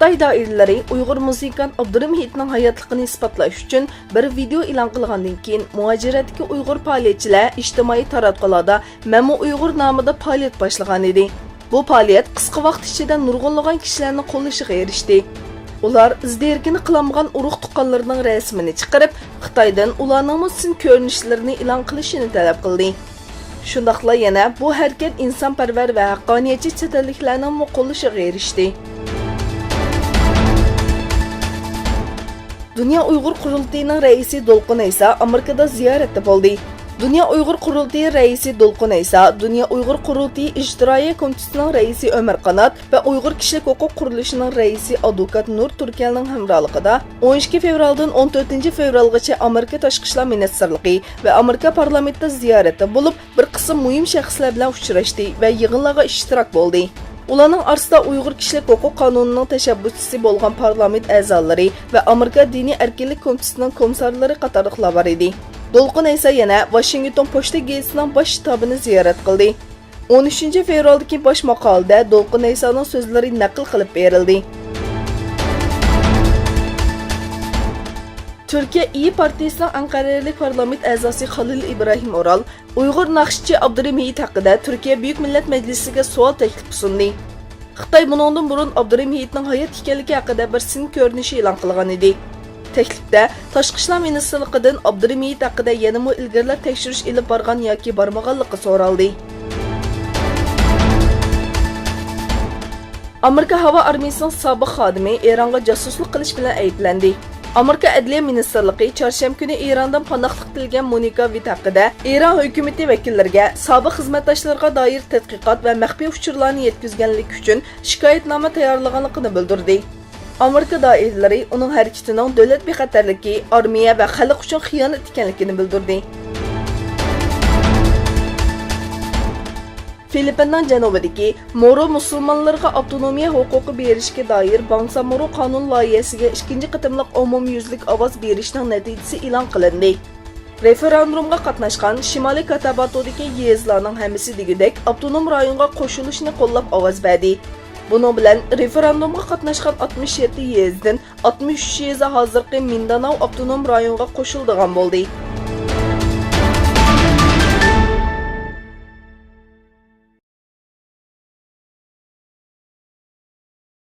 Xitoy doiralari Uyg'ur musikan Abdurim Hidning hayotligini isbotlash uchun bir video e'lon qilgandan keyin muhojiratdagi Uyg'ur faoliyatchilar ijtimoiy taratqularda "Memu Uyg'ur" nomida faoliyat boshlagan edi. Bu faoliyat qisqa vaqt ichida nurg'unlagan kishilarning qo'llashiga erishdi. Ular izdirgini qilamagan urug' tuqqanlarning rasmini chiqarib, Xitoydan ularning musin ko'rinishlarini e'lon qilishini talab qildi. Shundaqla yana bu harakat insonparvar va haqqoniyatchi chetliklarning qo'llashiga erishdi. Dünya Uyghur Qurultayı'nın reisi Dolqun Aysa Amerika'da ziyaretde bo'ldi. Dünya Uyghur Qurultayı reisi Dolqun Aysa, Dünya Uyghur Qurultayı İctimaiy Komitesining reisi Ömer Qanat ve Uyghur Kishilik huquq qurilishining reisi Advokat Nur Turkiyaning hamrohligida 12 fevraldan 14 fevralgacha Amerika Tashqi ishlar ministrligi ve Amerika parlamentida ziyoratda bo'lib, bir qism muhim shaxslar bilan uchrashdi va yig'inlarga ishtirok bo'ldi. Ularning orasida Uyg'ur kishilik huquq qonunining tashabbuschisi bo'lgan parlament a'zolari va Amerika diniy erkinlik komitesining komissarlari qatorliqlar bor edi. Dolqun Aysa yana Washington Pochta gazetining bosh shtabini ziyorat qildi. 13 fevraldagi bosh maqolada Dolqun Aysaning so'zlari naql qilib berildi. Türkiye İyi Partisining Ankara'lik parlament a'zosi Halil İbrahim Oral Uyg'ur naqshchi Abdurim Hid haqida Türkiye Büyük Millet Meclisi'ga savol taklif sundi. Xitoy bundan burun Abdurim Hidning hayot ekanligi haqida bir sin ko'rinishi e'lon qilgan edi. Taklifda Tashqi ishlar ministrligidan Abdurim Hid haqida yana ilgirlar tekshirish ilib borgan yoki bormaganligi so'raldi. Amerika havo armiyasining sobiq xodimi Eronga josuslik qilish bilan ayblandi. Amerika Adliya Ministrligi çarşamba kuni Erondan panohlik tilgan Monika Witt haqida Eron hukumati vakillariga sobiq xizmatdoshlarga doir tadqiqot va maxfiy uchurlarni yetkazganlik uchun shikoyatnoma tayyorlaganligini bildirdi. Amerika doiralari uning harakatining davlat bexatarligi, armiya va xalq uchun xiyonat ekanligini bildirdi. Filippinning janubidagi Moro musulmonlarga avtonomiya huquqi berishga doir Bangsamoro qonun loyihasiga ikkinchi qitimliq umumyuzlik ovoz berishning natijasi e'lon qilindi. Referendumga qatnashgan Shimoliy Kotabatodagi yezlarning hammasi degidek avtonom rayonga qo'shilishni qo'llab ovoz berdi. Buning bilan referendumga qatnashgan 67 yezdan 63 yezi hozirgi Mindanao avtonom rayonga qo'shildigan bo'ldi.